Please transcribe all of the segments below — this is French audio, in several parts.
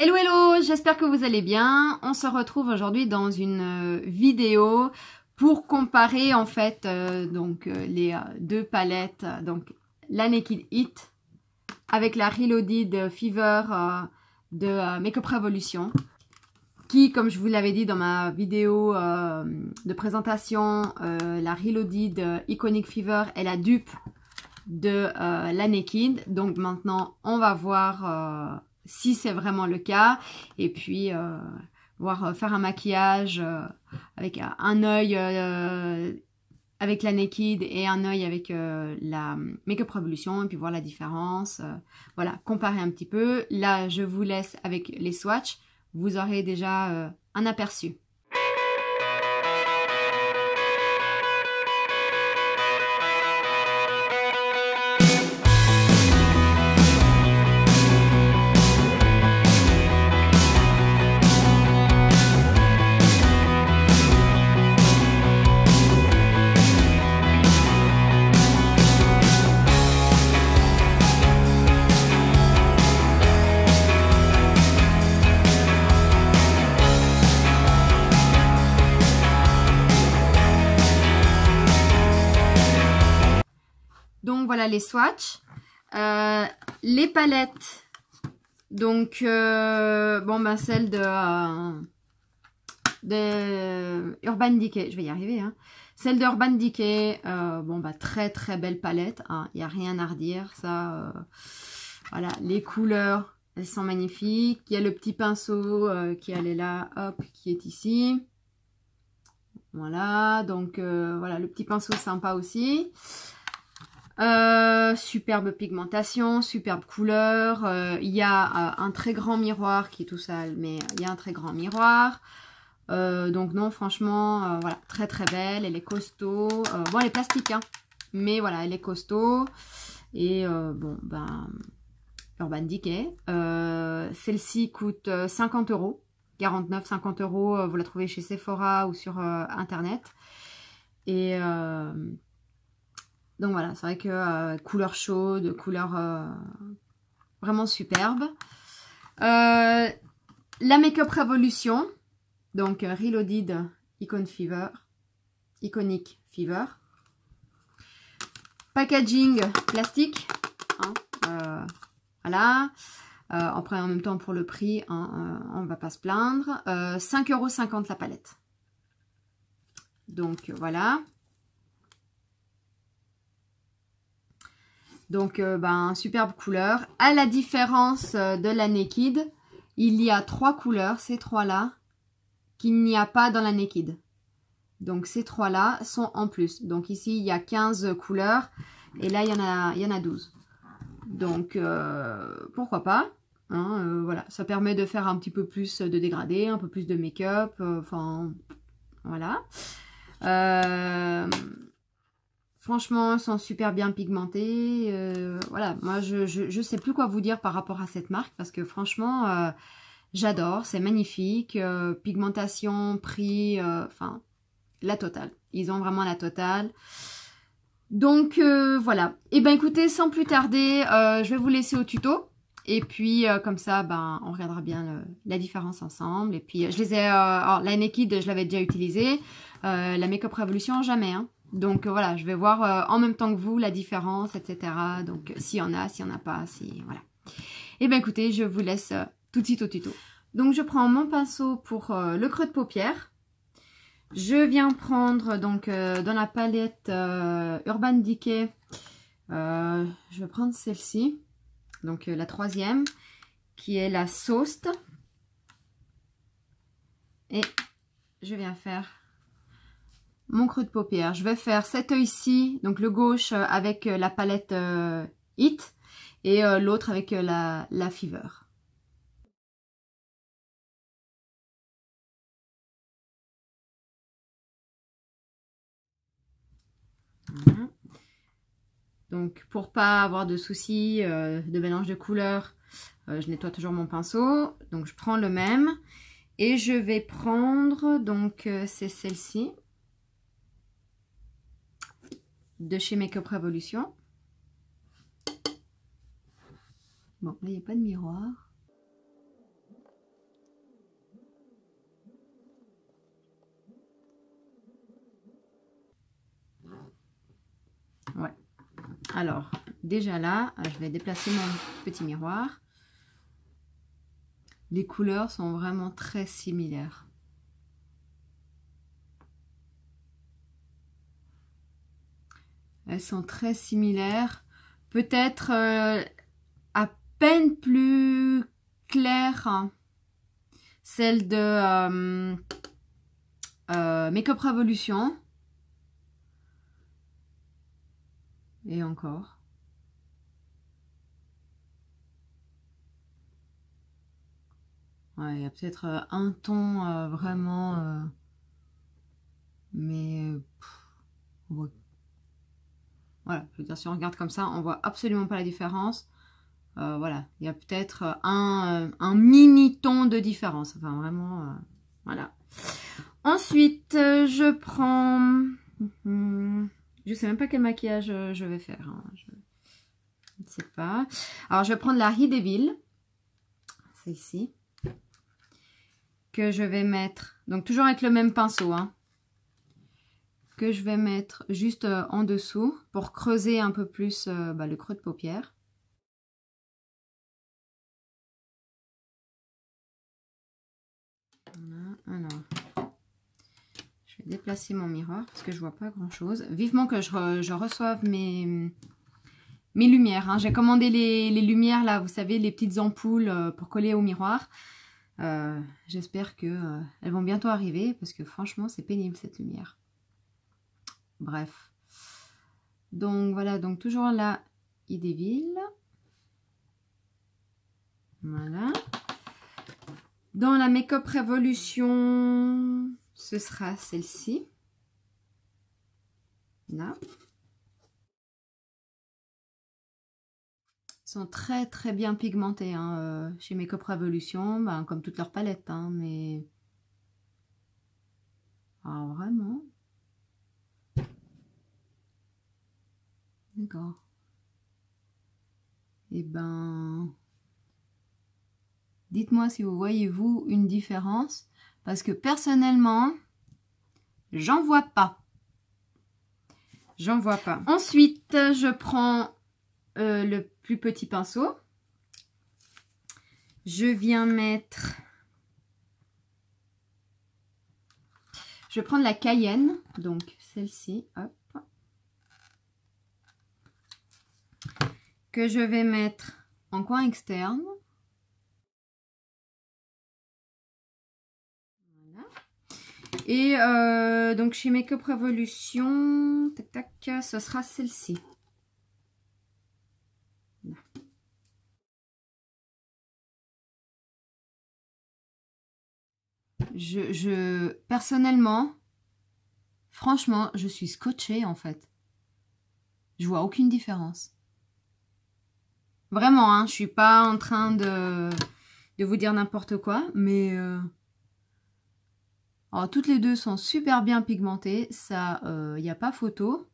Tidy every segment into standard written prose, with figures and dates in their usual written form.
Hello hello, j'espère que vous allez bien. On se retrouve aujourd'hui dans une vidéo pour comparer en fait les deux palettes, donc la Naked Heat avec la Reloaded Fever de Makeup Revolution, qui, comme je vous l'avais dit dans ma vidéo de présentation, la Reloaded Iconic Fever est la dupe de la Naked. Donc maintenant on va voir si c'est vraiment le cas, et puis faire un maquillage avec un œil avec la Naked et un œil avec la Makeup Revolution, et puis voir la différence, voilà, comparer un petit peu. Là je vous laisse avec les swatchs, vous aurez déjà un aperçu. Donc voilà les swatchs, les palettes, donc celle de Urban Decay, je vais y arriver, hein. Celle de Urban Decay, très très belle palette, hein, il n'y a rien à redire, ça, voilà, les couleurs, elles sont magnifiques. Il y a le petit pinceau qui est là, hop, qui est ici, voilà, donc voilà, le petit pinceau sympa aussi. Superbe pigmentation, superbe couleur, il y a un très grand miroir qui est tout sale, mais il y a un très grand miroir, donc non, franchement, voilà, très très belle, elle est costaud, bon elle est plastique, hein, mais voilà, elle est costaud, et Urban Decay, celle-ci coûte 50 €, 49-50 €, vous la trouvez chez Sephora ou sur internet, et donc voilà, c'est vrai que couleur chaude, couleur vraiment superbe. La Makeup Revolution, donc Reloaded Iconic Fever. Packaging plastique, hein, voilà. Après, en même temps, pour le prix, hein, on ne va pas se plaindre. 5,50 € la palette. Donc voilà. Donc, superbe couleur. À la différence de la Naked, il y a 3 couleurs, ces 3-là, qu'il n'y a pas dans la Naked. Donc, ces 3-là sont en plus. Donc, ici, il y a 15 couleurs. Et là, il y en a 12. Donc, pourquoi pas, hein, voilà, ça permet de faire un petit peu plus de dégradé, un peu plus de make-up. Enfin, voilà. Franchement, elles sont super bien pigmentées. Voilà, moi, je sais plus quoi vous dire par rapport à cette marque, parce que franchement, j'adore, c'est magnifique. Pigmentation, prix, enfin, la totale. Ils ont vraiment la totale. Donc, voilà. Et ben écoutez, sans plus tarder, je vais vous laisser au tuto. Et puis, comme ça, on regardera bien la différence ensemble. Et puis, je les ai... alors, la Naked, je l'avais déjà utilisée. La Makeup Revolution, jamais, hein. Donc voilà, je vais voir en même temps que vous la différence, etc. Donc s'il y en a, s'il n'y en a pas, voilà. Et bien écoutez, je vous laisse tout de suite au tuto. Donc je prends mon pinceau pour le creux de paupière. Je viens prendre donc dans la palette Urban Decay, je vais prendre celle-ci, donc la 3e, qui est la Sauce. Et je viens faire mon creux de paupière. Je vais faire cet œil-ci, donc le gauche avec la palette Heat et l'autre avec la Fever. Voilà. Donc pour pas avoir de soucis de mélange de couleurs, je nettoie toujours mon pinceau. Donc je prends le même et je vais prendre, donc c'est celle-ci, de chez Makeup Revolution. Bon, là, il n'y a pas de miroir. Alors, déjà là, je vais déplacer mon petit miroir. Les couleurs sont vraiment très similaires. Elles sont très similaires. Peut-être à peine plus claires, hein, celle de Make-up Revolution. Et encore. Ouais, il y a peut-être un ton vraiment... mais... voilà, je veux dire, si on regarde comme ça, on voit absolument pas la différence. Voilà, il y a peut-être un mini ton de différence. Enfin, vraiment, voilà. Ensuite, je prends... je sais même pas quel maquillage je vais faire. Hein. Je ne sais pas. Alors, je vais prendre la He Devil. Celle-ci. Que je vais mettre... Donc, toujours avec le même pinceau. Hein, que je vais mettre juste en dessous pour creuser un peu plus le creux de paupière. Voilà, alors, je vais déplacer mon miroir parce que je vois pas grand chose. Vivement que je reçoive mes lumières. Hein. J'ai commandé les lumières là, vous savez, les petites ampoules pour coller au miroir. J'espère que elles vont bientôt arriver parce que franchement c'est pénible cette lumière. Bref. Donc voilà, donc toujours la He Devil. Voilà. Dans la Make-up Revolution, ce sera celle-ci. Là. Ils sont très très bien pigmentés hein, chez Make-up Revolution, ben, comme toutes leurs palettes. Hein, mais... alors vraiment. D'accord. Et ben... dites-moi si vous voyez, vous, une différence. Parce que personnellement, j'en vois pas. J'en vois pas. Ensuite, je prends le plus petit pinceau. Je viens mettre... je vais prendre la Cayenne. Donc, celle-ci. Hop. Que je vais mettre en coin externe. Et donc chez Make-up Revolution, tac tac, ce sera celle-ci. Personnellement, franchement, je suis scotchée en fait. Je vois aucune différence. Vraiment, hein, je suis pas en train de vous dire n'importe quoi, mais alors, toutes les deux sont super bien pigmentées, ça, il n'y a pas photo,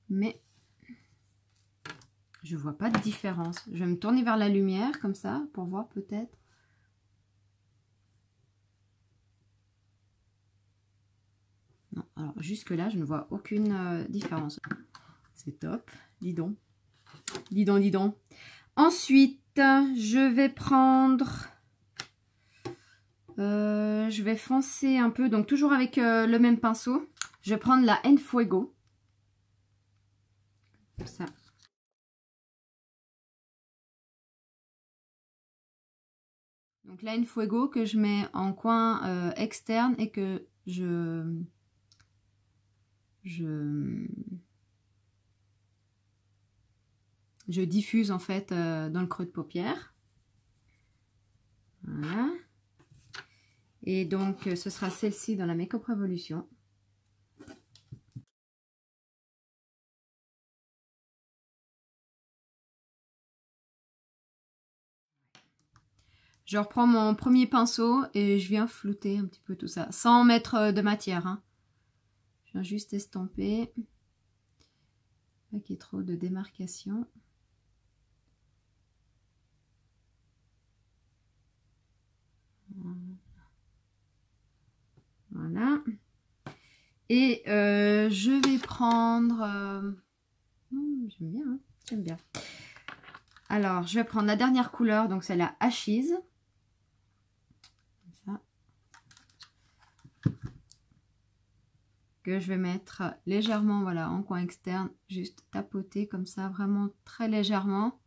mais je vois pas de différence. Je vais me tourner vers la lumière comme ça pour voir peut-être. Non, alors jusque là, je ne vois aucune différence. C'est top, dis donc. Dis donc, dis donc. Ensuite, je vais prendre... je vais foncer un peu, donc toujours avec le même pinceau. Je vais prendre la Enfuego. Comme ça. Donc la Enfuego que je mets en coin externe et que je diffuse en fait dans le creux de paupière. Voilà. Et donc ce sera celle-ci dans la Make-up Revolution. Je reprends mon premier pinceau et je viens flouter un petit peu tout ça, sans mettre de matière. Hein. Je viens juste estomper. Pas qu'il y ait trop de démarcation. Voilà. Et je vais prendre... J'aime bien, hein, j'aime bien. Alors, je vais prendre la dernière couleur, donc c'est la Ashes. Comme ça. Que je vais mettre légèrement, voilà, en coin externe, juste tapoter comme ça, vraiment très légèrement.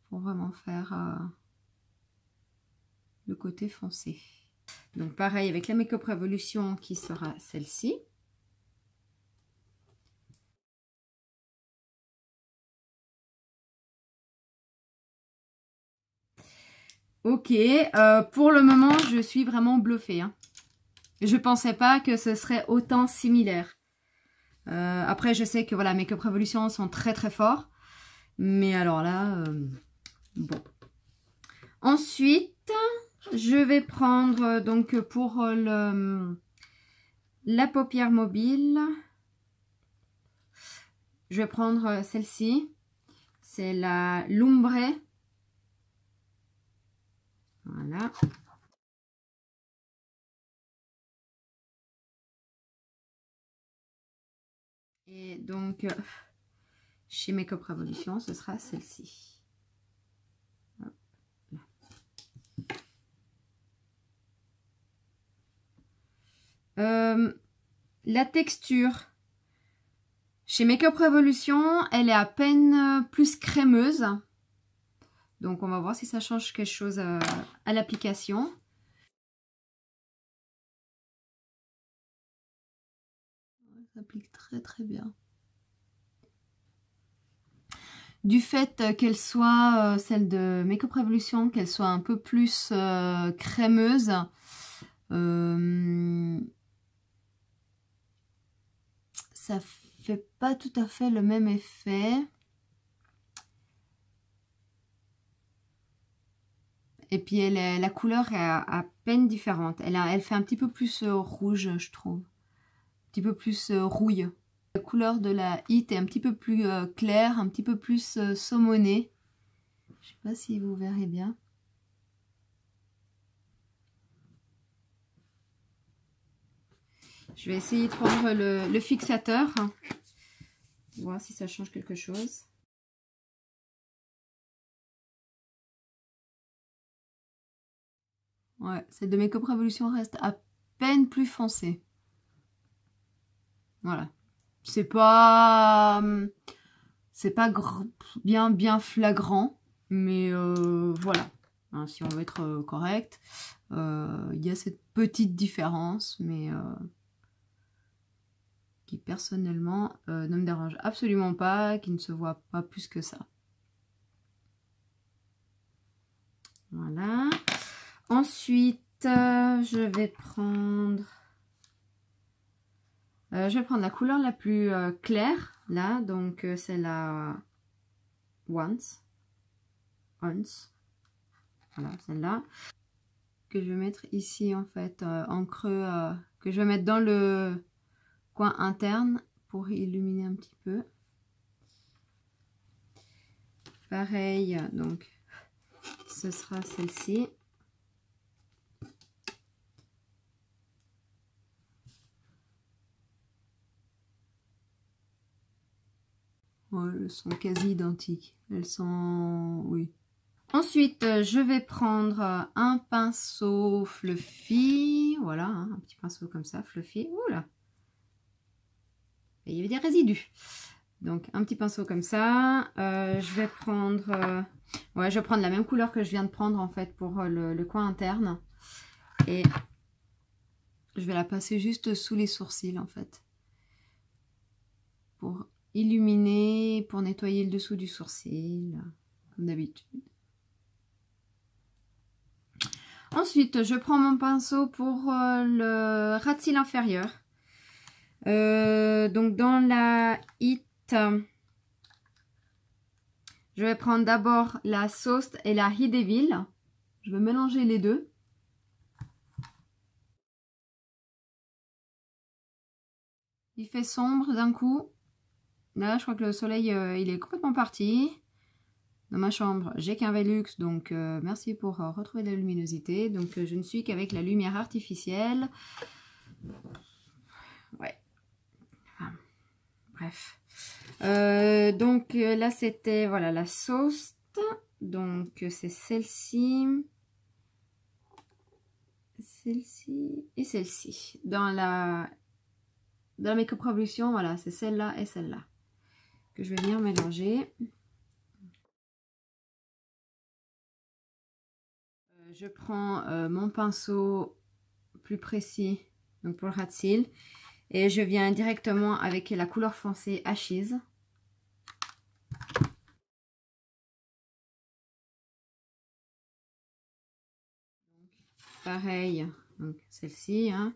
Pour vraiment faire le côté foncé. Donc pareil avec la Make Up Revolution qui sera celle-ci. Ok, pour le moment je suis vraiment bluffée. Hein. Je pensais pas que ce serait autant similaire. Après je sais que voilà, Make Up Revolution sont très très forts. Mais alors là, bon. Ensuite, je vais prendre donc pour la paupière mobile. Je vais prendre celle-ci. C'est la Lumbre. Voilà. Et donc, chez Make Up Revolution, ce sera celle-ci. La texture. Chez Make Up Revolution, elle est à peine plus crémeuse. Donc, on va voir si ça change quelque chose à l'application. Ça s'applique très très bien. Du fait qu'elle soit, celle de Make Up Revolution, qu'elle soit un peu plus crémeuse, ça fait pas tout à fait le même effet. Et puis la couleur est à peine différente. Elle fait un petit peu plus rouge, je trouve. Un petit peu plus rouille. La couleur de la Hit est un petit peu plus claire, un petit peu plus saumonée. Je sais pas si vous verrez bien. Je vais essayer de prendre le fixateur. Voir si ça change quelque chose. Ouais, celle de Make Up Revolution reste à peine plus foncée. Voilà. C'est pas bien flagrant, mais voilà. Hein, si on veut être correct, il y a cette petite différence, mais qui personnellement ne me dérange absolument pas, qui ne se voit pas plus que ça. Voilà. Ensuite, je vais prendre la couleur la plus claire, là, donc c'est la Once. Voilà, celle-là. Que je vais mettre ici, en fait, en creux, que je vais mettre dans le coin interne pour illuminer un petit peu. Pareil, donc, ce sera celle-ci. Oh, elles sont quasi identiques. Elles sont... oui. Ensuite, je vais prendre un pinceau fluffy. Voilà, hein, un petit pinceau comme ça, fluffy. Oula! Il y avait des résidus. Donc, un petit pinceau comme ça. Je vais prendre... ouais, je vais prendre la même couleur que je viens de prendre, en fait, pour le coin interne. Et je vais la passer juste sous les sourcils, en fait. Pour illuminer, pour nettoyer le dessous du sourcil, comme d'habitude. Ensuite, je prends mon pinceau pour le ras de cils inférieur. Donc dans la Hit, je vais prendre d'abord la Sauce et la Hit Devil. Je vais mélanger les deux. Il fait sombre d'un coup. Là, je crois que le soleil, il est complètement parti. Dans ma chambre, j'ai qu'un Velux, donc merci pour retrouver de la luminosité. Donc je ne suis qu'avec la lumière artificielle. Ouais. bref. Donc là, c'était, voilà, la sauce. Donc, c'est celle-ci. Celle-ci et celle-ci. Dans Make-up Revolution, voilà, c'est celle-là et celle-là que je vais venir mélanger. Je prends mon pinceau plus précis, donc pour le ras de cils, et je viens directement avec la couleur foncée Ashes. Pareil, donc celle-ci, hein,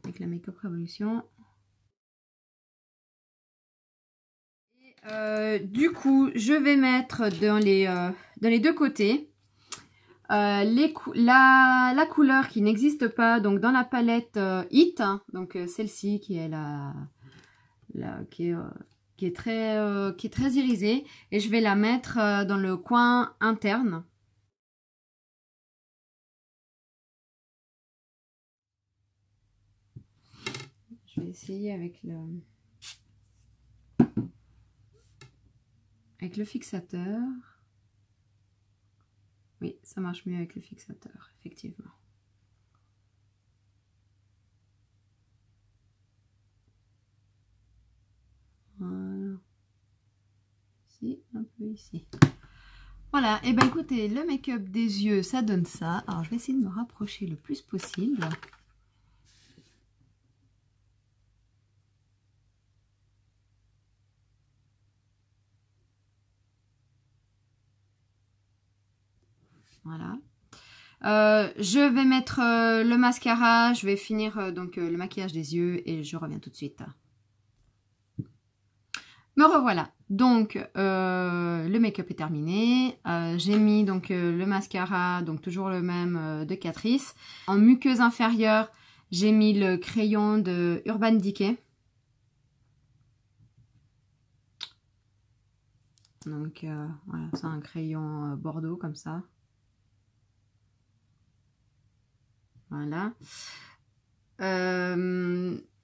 avec la Make-up Revolution. Et, du coup, je vais mettre dans les deux côtés la couleur qui n'existe pas, donc dans la palette Hit, hein, donc celle-ci qui est qui est très irisée, et je vais la mettre dans le coin interne. Je vais essayer avec le fixateur. Oui, ça marche mieux avec le fixateur, effectivement. Voilà. Ici, un peu ici. Voilà, et ben écoutez, le make-up des yeux, ça donne ça. Alors, je vais essayer de me rapprocher le plus possible. Voilà. Je vais mettre le mascara, je vais finir donc le maquillage des yeux et je reviens tout de suite. Me revoilà. Donc le make-up est terminé. J'ai mis donc le mascara, donc toujours le même de Catrice. En muqueuse inférieure, j'ai mis le crayon de Urban Decay. Donc voilà, c'est un crayon bordeaux comme ça. Voilà.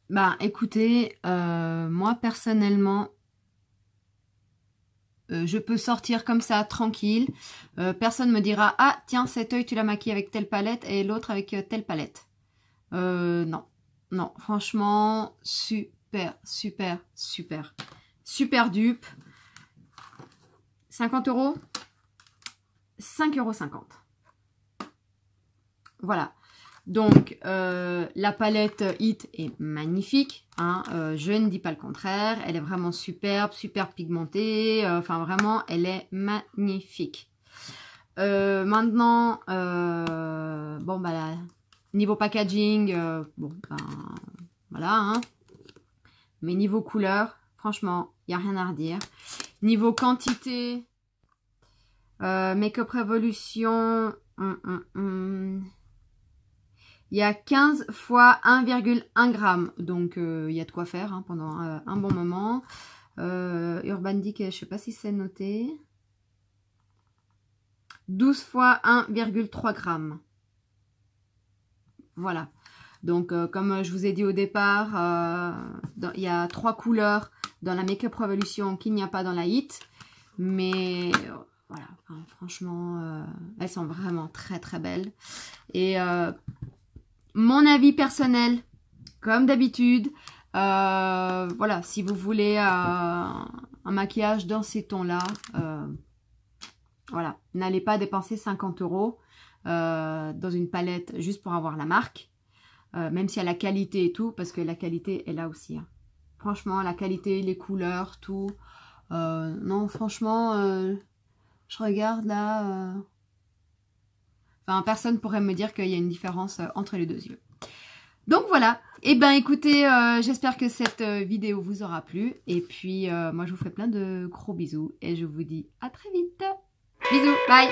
Bah écoutez, moi personnellement, je peux sortir comme ça tranquille. Personne me dira ah tiens cet œil tu l'as maquillé avec telle palette et l'autre avec telle palette. Non, non, franchement super dupe. 50 €, 5,50 €. Voilà. Donc, la palette Hit est magnifique, hein, je ne dis pas le contraire, elle est vraiment superbe, super pigmentée, enfin vraiment, elle est magnifique. Maintenant, bon, bah, là, niveau packaging, bon, ben, voilà, hein. Mais niveau couleur, franchement, il n'y a rien à redire. Niveau quantité, Make-up Revolution, il y a 15 fois 1,1 g. Donc, il y a de quoi faire hein, pendant un bon moment. Urban Decay, je ne sais pas si c'est noté. 12 fois 1,3 g. Voilà. Donc, comme je vous ai dit au départ, il y a 3 couleurs dans la Make-up Revolution qu'il n'y a pas dans la Hit. Mais voilà, enfin, franchement, elles sont vraiment très belles. Et mon avis personnel, comme d'habitude, voilà, si vous voulez un maquillage dans ces tons-là, voilà, n'allez pas dépenser 50 € dans une palette juste pour avoir la marque, même s'il y a la qualité et tout, parce que la qualité est là aussi. Hein. Franchement, la qualité, les couleurs, tout. Non, franchement, je regarde là... Enfin, personne pourrait me dire qu'il y a une différence entre les deux yeux. Donc voilà. Et ben écoutez, j'espère que cette vidéo vous aura plu. Et puis, moi je vous fais plein de gros bisous. Et je vous dis à très vite. Bisous, bye.